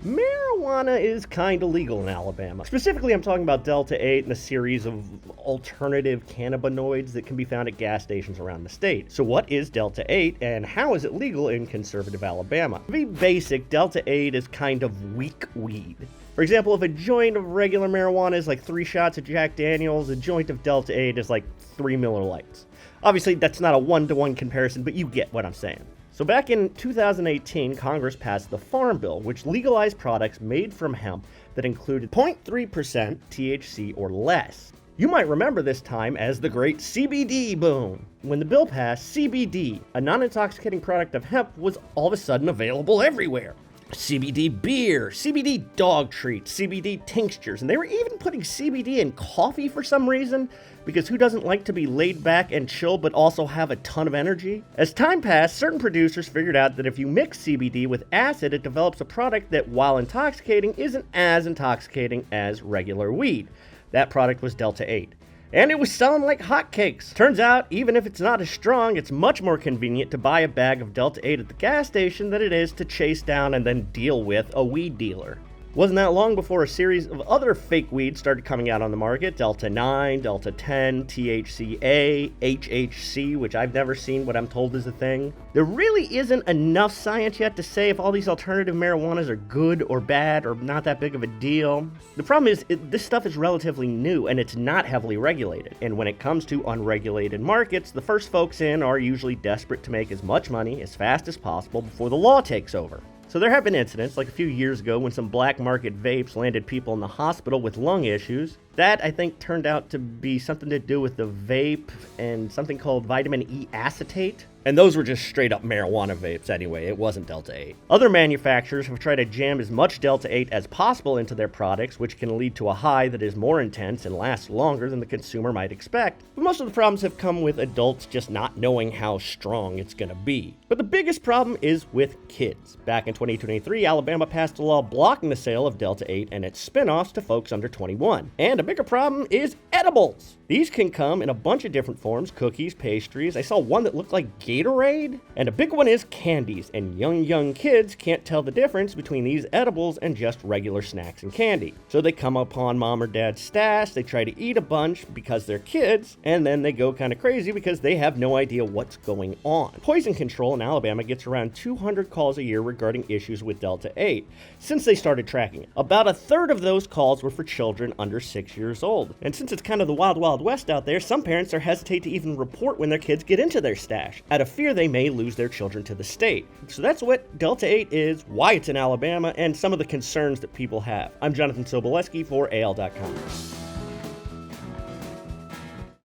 Marijuana is kinda legal in Alabama. Specifically, I'm talking about Delta-8 and a series of alternative cannabinoids that can be found at gas stations around the state. So what is Delta-8 and how is it legal in conservative Alabama? To be basic, Delta-8 is kind of weak weed. For example, if a joint of regular marijuana is like 3 shots of Jack Daniels, a joint of Delta-8 is like 3 Miller Lights. Obviously, that's not a one-to-one comparison, but you get what I'm saying. So back in 2018, Congress passed the Farm Bill, which legalized products made from hemp that included 0.3% THC or less. You might remember this time as the great CBD boom. When the bill passed, CBD, a non-intoxicating product of hemp, was all of a sudden available everywhere. CBD beer, CBD dog treats, CBD tinctures, and they were even putting CBD in coffee for some reason, because who doesn't like to be laid back and chill but also have a ton of energy? As time passed, certain producers figured out that if you mix CBD with acid, it develops a product that, while intoxicating, isn't as intoxicating as regular weed. That product was Delta-8. And it was selling like hotcakes. Turns out, even if it's not as strong, it's much more convenient to buy a bag of Delta-8 at the gas station than it is to chase down and then deal with a weed dealer. Wasn't that long before a series of other fake weeds started coming out on the market. Delta-9, Delta-10, THCA, HHC, which I've never seen, but I'm told is a thing. There really isn't enough science yet to say if all these alternative marijuanas are good or bad or not that big of a deal. The problem is, this stuff is relatively new and it's not heavily regulated. And when it comes to unregulated markets, the first folks in are usually desperate to make as much money as fast as possible before the law takes over. So there have been incidents, like a few years ago when some black market vapes landed people in the hospital with lung issues. That, I think, turned out to be something to do with the vape and something called vitamin E acetate. And those were just straight up marijuana vapes anyway, it wasn't Delta-8. Other manufacturers have tried to jam as much Delta-8 as possible into their products, which can lead to a high that is more intense and lasts longer than the consumer might expect. But most of the problems have come with adults just not knowing how strong it's gonna be. But the biggest problem is with kids. Back in 2023, Alabama passed a law blocking the sale of Delta-8 and its spin-offs to folks under 21. And a bigger problem is edibles. These can come in a bunch of different forms: cookies, pastries. I saw one that looked like Gatorade. And a big one is candies, and young kids can't tell the difference between these edibles and just regular snacks and candy. So they come upon mom or dad's stash, they try to eat a bunch because they're kids, and then they go kind of crazy because they have no idea what's going on. Poison Control in Alabama gets around 200 calls a year regarding issues with Delta-8 since they started tracking it. About a third of those calls were for children under 6 years old. And since it's kind of the wild west out there, some parents are hesitant to even report when their kids get into their stash, out of fear they may lose their children to the state. So that's what Delta-8 is, why it's in Alabama, and some of the concerns that people have. I'm Jonathan Soboleski for AL.com.